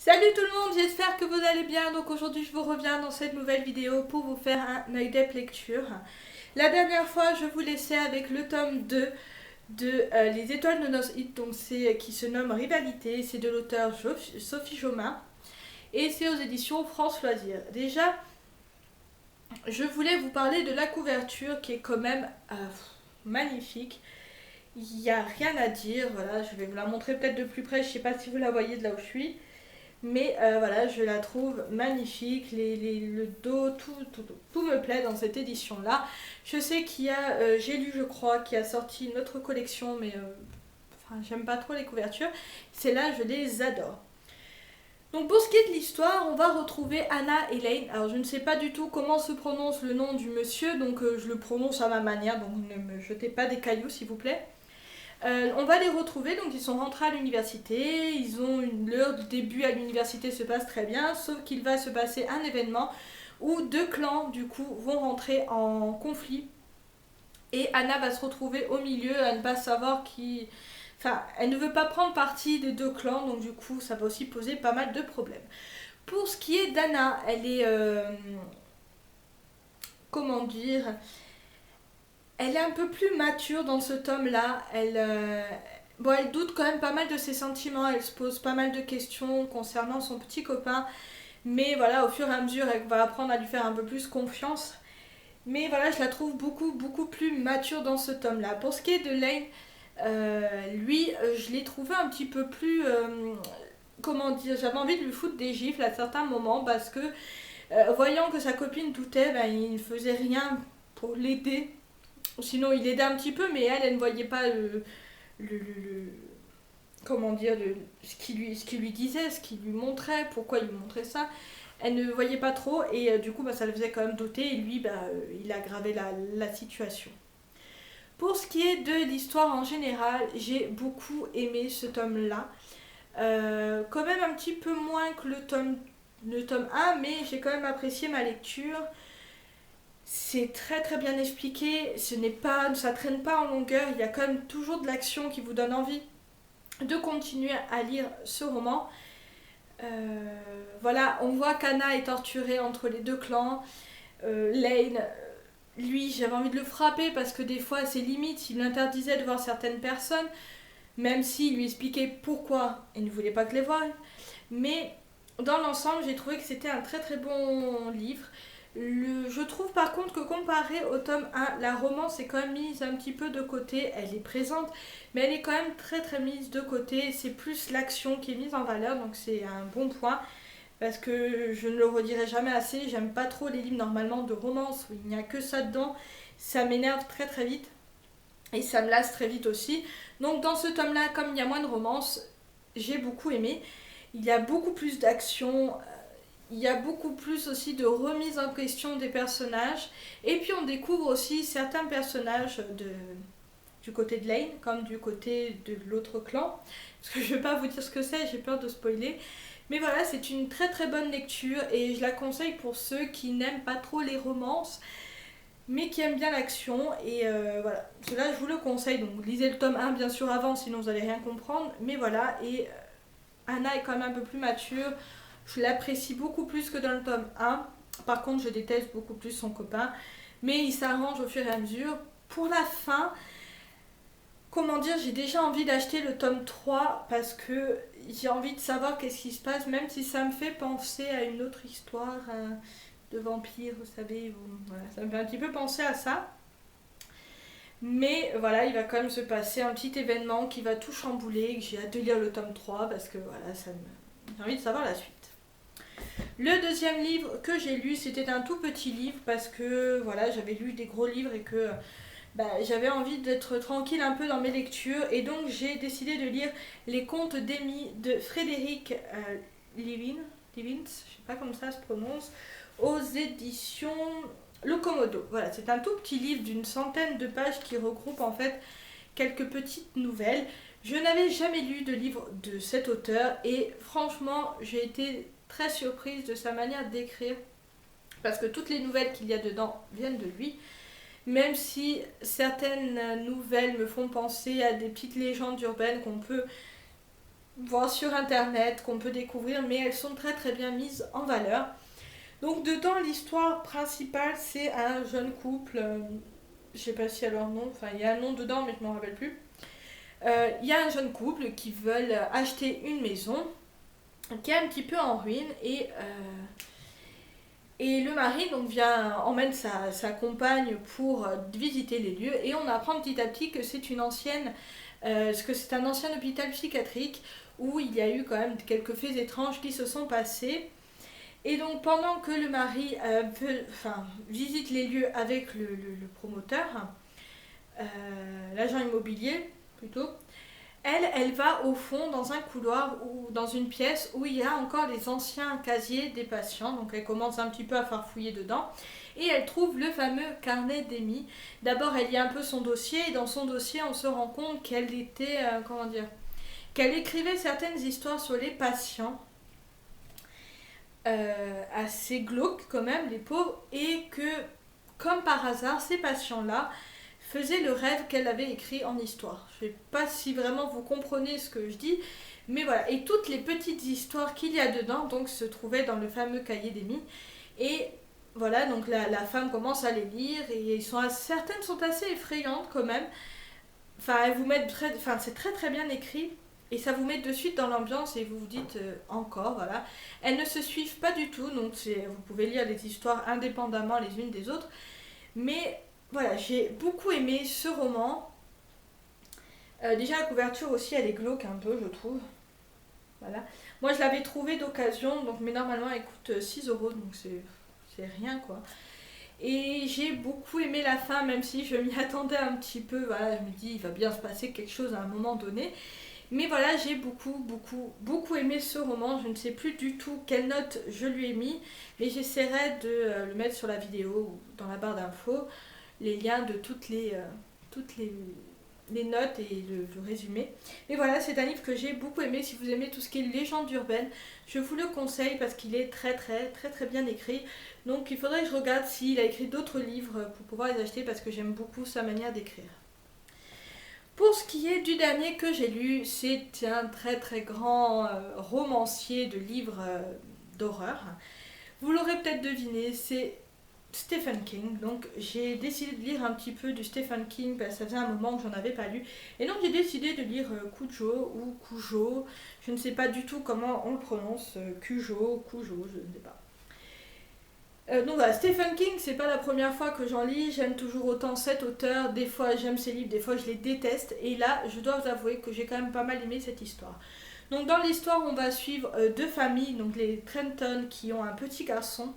Salut tout le monde, j'espère que vous allez bien. Donc aujourd'hui je vous reviens dans cette nouvelle vidéo pour vous faire un œil d'ep lecture. La dernière fois je vous laissais avec le tome 2 de Les Étoiles de Nos Hits, donc c'est qui se nomme Rivalité, c'est de l'auteur Sophie Jomain et c'est aux éditions France Loisirs. Déjà je voulais vous parler de la couverture qui est quand même magnifique. Il n'y a rien à dire, voilà, je vais vous la montrer peut-être de plus près, je ne sais pas si vous la voyez de là où je suis. Mais voilà, je la trouve magnifique, le dos, tout me plaît dans cette édition-là. Je sais qu'il y a, j'ai lu je crois, qui a sorti une autre collection, mais enfin, j'aime pas trop les couvertures. Celles-là, je les adore. Donc pour ce qui est de l'histoire, on va retrouver Anna et Lane. Alors je ne sais pas du tout comment se prononce le nom du monsieur, donc je le prononce à ma manière, donc ne me jetez pas des cailloux s'il vous plaît. On va les retrouver, donc ils sont rentrés à l'université, leur début à l'université se passe très bien, sauf qu'il va se passer un événement où deux clans du coup vont rentrer en conflit et Anna va se retrouver au milieu à ne pas savoir qui... Enfin, elle ne veut pas prendre parti des deux clans, donc du coup ça va aussi poser pas mal de problèmes. Pour ce qui est d'Anna, elle est... comment dire, elle est un peu plus mature dans ce tome-là. Bon, elle doute quand même pas mal de ses sentiments. Elle se pose pas mal de questions concernant son petit copain. Mais voilà, au fur et à mesure, elle va apprendre à lui faire un peu plus confiance. Mais voilà, je la trouve beaucoup plus mature dans ce tome-là. Pour ce qui est de Lane, lui, je l'ai trouvé un petit peu plus... comment dire, j'avais envie de lui foutre des gifles à certains moments parce que, voyant que sa copine doutait, ben, il ne faisait rien pour l'aider. Sinon, il aidait un petit peu, mais elle ne voyait pas comment dire, ce qu'il lui disait, ce qu'il lui montrait, pourquoi il lui montrait ça. Elle ne voyait pas trop et du coup, bah, ça le faisait quand même douter et lui, il aggravait la situation. Pour ce qui est de l'histoire en général, j'ai beaucoup aimé ce tome-là. Quand même un petit peu moins que le tome 1, mais j'ai quand même apprécié ma lecture. C'est très bien expliqué, ça traîne pas en longueur, il y a quand même toujours de l'action qui vous donne envie de continuer à lire ce roman. Voilà, on voit qu'Anna est torturée entre les deux clans. Lane, lui, j'avais envie de le frapper parce que des fois, à ses limites, il l'interdisait de voir certaines personnes, même s'il lui expliquait pourquoi il ne voulait pas que les voie. Mais dans l'ensemble, j'ai trouvé que c'était un très bon livre. Je trouve par contre que comparé au tome 1, la romance est quand même mise un petit peu de côté. Elle est présente, mais elle est quand même très mise de côté. C'est plus l'action qui est mise en valeur, donc c'est un bon point. Parce que je ne le redirai jamais assez, j'aime pas trop les livres normalement de romance où il n'y a que ça dedans. Ça m'énerve très vite et ça me lasse très vite aussi. Donc dans ce tome-là, comme il y a moins de romance, j'ai beaucoup aimé. Il y a beaucoup plus d'action, il y a beaucoup plus aussi de remise en question des personnages. Et puis on découvre aussi certains personnages du côté de Lane, comme du côté de l'autre clan. Parce que je ne vais pas vous dire ce que c'est, j'ai peur de spoiler. Mais voilà, c'est une très bonne lecture et je la conseille pour ceux qui n'aiment pas trop les romances, mais qui aiment bien l'action. Et voilà, cela je vous le conseille. Donc lisez le tome 1 bien sûr avant, sinon vous n'allez rien comprendre. Mais voilà, et Anna est quand même un peu plus mature. Je l'apprécie beaucoup plus que dans le tome 1. Par contre, je déteste beaucoup plus son copain. Mais il s'arrange au fur et à mesure. Pour la fin, comment dire, j'ai déjà envie d'acheter le tome 3 parce que j'ai envie de savoir qu'est-ce qui se passe, même si ça me fait penser à une autre histoire de vampire, vous savez. Voilà, ça me fait un petit peu penser à ça. Mais voilà, il va quand même se passer un petit événement qui va tout chambouler, que j'ai hâte de lire le tome 3 parce que voilà, j'ai envie de savoir la suite. Le deuxième livre que j'ai lu, c'était un tout petit livre parce que voilà, j'avais lu des gros livres et que j'avais envie d'être tranquille un peu dans mes lectures et donc j'ai décidé de lire Les Contes d'Amy de Frédéric Levins, je sais pas comment ça se prononce, aux éditions Locomodo. Voilà, c'est un tout petit livre d'une centaine de pages qui regroupe en fait quelques petites nouvelles. Je n'avais jamais lu de livre de cet auteur et franchement, j'ai été très surprise de sa manière d'écrire parce que toutes les nouvelles qu'il y a dedans viennent de lui. Même si certaines nouvelles me font penser à des petites légendes urbaines qu'on peut voir sur internet, qu'on peut découvrir, mais elles sont très très bien mises en valeur. Donc dedans, l'histoire principale, c'est un jeune couple, je sais pas s'il y a leur nom, enfin il y a un nom dedans, mais je m'en rappelle plus. Il y a un jeune couple qui veulent acheter une maison qui est un petit peu en ruine et le mari donc emmène sa compagne pour visiter les lieux et on apprend petit à petit que c'est une ancienne, que c'est un ancien hôpital psychiatrique où il y a eu quand même quelques faits étranges qui se sont passés. Et donc pendant que le mari visite les lieux avec le promoteur, l'agent immobilier plutôt, elle va au fond dans un couloir ou dans une pièce où il y a encore les anciens casiers des patients. Donc elle commence un petit peu à farfouiller dedans et elle trouve le fameux carnet d'Amy. D'abord elle lit un peu son dossier et dans son dossier on se rend compte qu'elle était, qu'elle écrivait certaines histoires sur les patients. Assez glauques quand même, les pauvres, et que comme par hasard ces patients-là faisait le rêve qu'elle avait écrit en histoire. Je ne sais pas si vraiment vous comprenez ce que je dis, mais voilà. Et toutes les petites histoires qu'il y a dedans donc se trouvaient dans le fameux cahier d'Amy. Et voilà, donc la femme commence à les lire et certaines sont assez effrayantes quand même. Enfin, elles vous mettent c'est très très bien écrit et ça vous met de suite dans l'ambiance et vous vous dites encore, voilà. Elles ne se suivent pas du tout, donc vous pouvez lire les histoires indépendamment les unes des autres. Mais voilà, j'ai beaucoup aimé ce roman. Déjà la couverture aussi, elle est glauque un peu, je trouve. Voilà. Moi je l'avais trouvé d'occasion, donc, mais normalement elle coûte 6 euros, donc c'est rien quoi. Et j'ai beaucoup aimé la fin, même si je m'y attendais un petit peu. Voilà, je me dis il va bien se passer quelque chose à un moment donné. Mais voilà, j'ai beaucoup aimé ce roman. Je ne sais plus du tout quelle note je lui ai mis, mais j'essaierai de le mettre sur la vidéo ou dans la barre d'infos, les liens de toutes les notes et le résumé. Et voilà, c'est un livre que j'ai beaucoup aimé. Si vous aimez tout ce qui est légende urbaine, je vous le conseille parce qu'il est très très très très bien écrit. Donc il faudrait que je regarde s'il a écrit d'autres livres pour pouvoir les acheter parce que j'aime beaucoup sa manière d'écrire. Pour ce qui est du dernier que j'ai lu, c'est un très très grand romancier de livres d'horreur. Vous l'aurez peut-être deviné, c'est Stephen King. Donc j'ai décidé de lire un petit peu du Stephen King parce que ça faisait un moment que j'en avais pas lu. Et donc j'ai décidé de lire Cujo ou Cujo. Je ne sais pas du tout comment on le prononce. Cujo, je ne sais pas. Donc voilà, Stephen King, c'est pas la première fois que j'en lis, j'aime toujours autant cet auteur, des fois j'aime ses livres, des fois je les déteste, et là je dois vous avouer que j'ai quand même pas mal aimé cette histoire. Donc dans l'histoire on va suivre deux familles, donc les Trenton qui ont un petit garçon,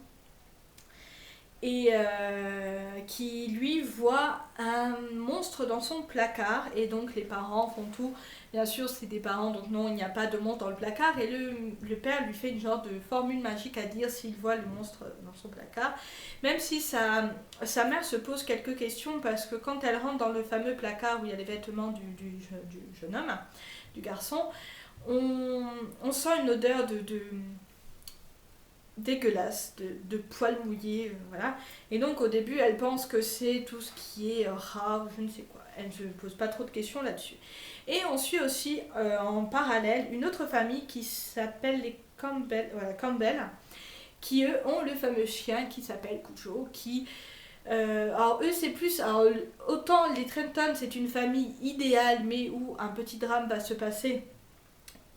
et qui lui voit un monstre dans son placard et donc les parents font tout, bien sûr c'est des parents donc non il n'y a pas de monstre dans le placard et le père lui fait une genre de formule magique à dire s'il voit le monstre dans son placard, même si sa mère se pose quelques questions parce que quand elle rentre dans le fameux placard où il y a les vêtements du jeune homme, du garçon, on sent une odeur de dégueulasse, de poils mouillés, voilà. Et donc au début, elle pense que c'est tout ce qui est rat ou je ne sais quoi. Elle ne se pose pas trop de questions là-dessus. Et on suit aussi en parallèle une autre famille qui s'appelle les Campbell, qui eux ont le fameux chien qui s'appelle Cujo, qui... alors eux c'est plus... Alors, autant les Trenton c'est une famille idéale, mais où un petit drame va se passer,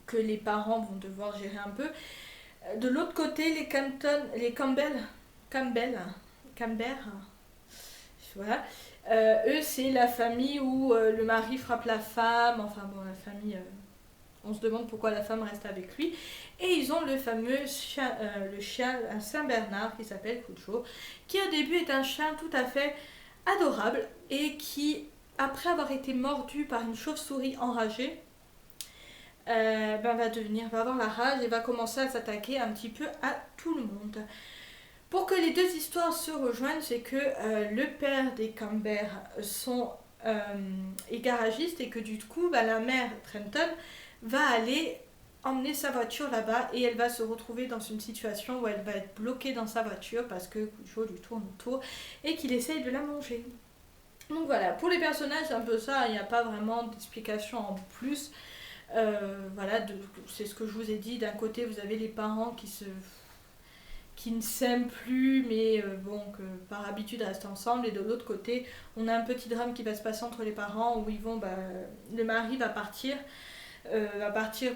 que les parents vont devoir gérer un peu. De l'autre côté, les Campbell, voilà. Eux, c'est la famille où le mari frappe la femme. Enfin bon, la famille, on se demande pourquoi la femme reste avec lui. Et ils ont le fameux chien, le chien, un Saint-Bernard qui s'appelle Cujo, qui au début est un chien tout à fait adorable et qui, après avoir été mordu par une chauve-souris enragée, va avoir la rage et va commencer à s'attaquer un petit peu à tout le monde. Pour que les deux histoires se rejoignent, c'est que le père des Campbell est garagiste et que du coup, la mère Trenton va aller emmener sa voiture là-bas et elle va se retrouver dans une situation où elle va être bloquée dans sa voiture parce que Cujo lui tourne autour et qu'il essaye de la manger. Donc voilà, pour les personnages, c'est un peu ça, il n'y a pas vraiment d'explication en plus. Voilà, c'est ce que je vous ai dit. D'un côté, vous avez les parents qui ne s'aiment plus, mais bon, que par habitude restent ensemble. Et de l'autre côté, on a un petit drame qui va se passer entre les parents où le mari va partir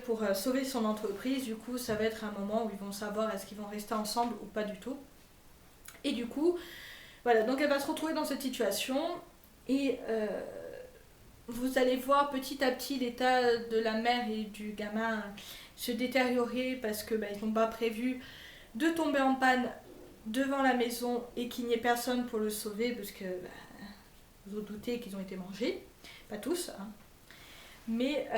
pour sauver son entreprise. Du coup, ça va être un moment où ils vont savoir est-ce qu'ils vont rester ensemble ou pas du tout. Et du coup, voilà, donc elle va se retrouver dans cette situation et vous allez voir petit à petit l'état de la mère et du gamin se détériorer parce que ils n'ont pas prévu de tomber en panne devant la maison et qu'il n'y ait personne pour le sauver parce que vous vous doutez qu'ils ont été mangés, pas tous, hein. Mais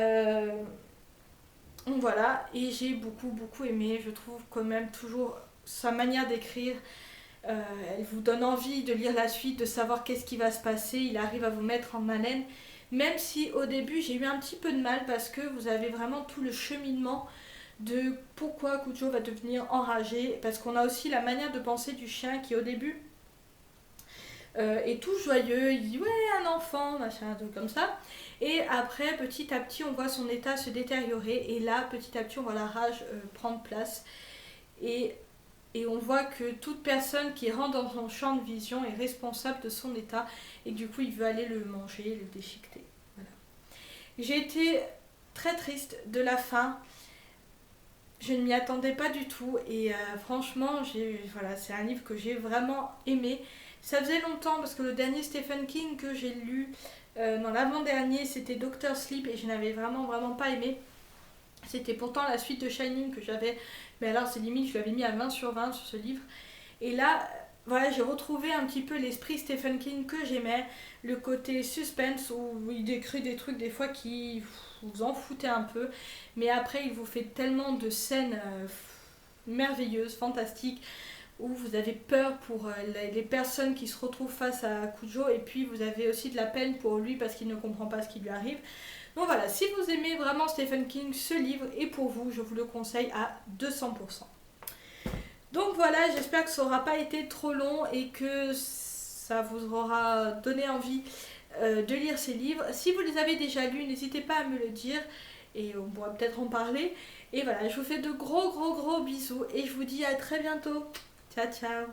voilà, et j'ai beaucoup aimé, je trouve quand même toujours sa manière d'écrire. Elle vous donne envie de lire la suite, de savoir qu'est-ce qui va se passer. Il arrive à vous mettre en haleine, même si au début j'ai eu un petit peu de mal parce que vous avez vraiment tout le cheminement de pourquoi Cujo va devenir enragé, parce qu'on a aussi la manière de penser du chien qui au début est tout joyeux, il dit ouais un enfant, machin, un truc comme ça, et après petit à petit on voit son état se détériorer, et là petit à petit on voit la rage prendre place, et on voit que toute personne qui rentre dans son champ de vision est responsable de son état, et du coup il veut aller le manger, le déchiqueter. Voilà. J'ai été très triste de la fin. Je ne m'y attendais pas du tout et franchement, voilà, c'est un livre que j'ai vraiment aimé. Ça faisait longtemps parce que le dernier Stephen King que j'ai lu dans l'avant-dernier, c'était Doctor Sleep et je n'avais vraiment pas aimé. C'était pourtant la suite de Shining que j'avais, mais alors c'est limite, je l'avais mis à 20 sur 20 sur ce livre. Et là, voilà, j'ai retrouvé un petit peu l'esprit Stephen King que j'aimais, le côté suspense où il décrit des trucs des fois qui vous en foutez un peu, mais après il vous fait tellement de scènes merveilleuses, fantastiques, où vous avez peur pour les personnes qui se retrouvent face à Cujo, et puis vous avez aussi de la peine pour lui parce qu'il ne comprend pas ce qui lui arrive. Donc voilà, si vous aimez vraiment Stephen King, ce livre est pour vous, je vous le conseille à 200%. Donc voilà, j'espère que ça n'aura pas été trop long et que ça vous aura donné envie de lire ces livres. Si vous les avez déjà lus, n'hésitez pas à me le dire et on pourra peut-être en parler. Et voilà, je vous fais de gros bisous et je vous dis à très bientôt. Ciao ciao.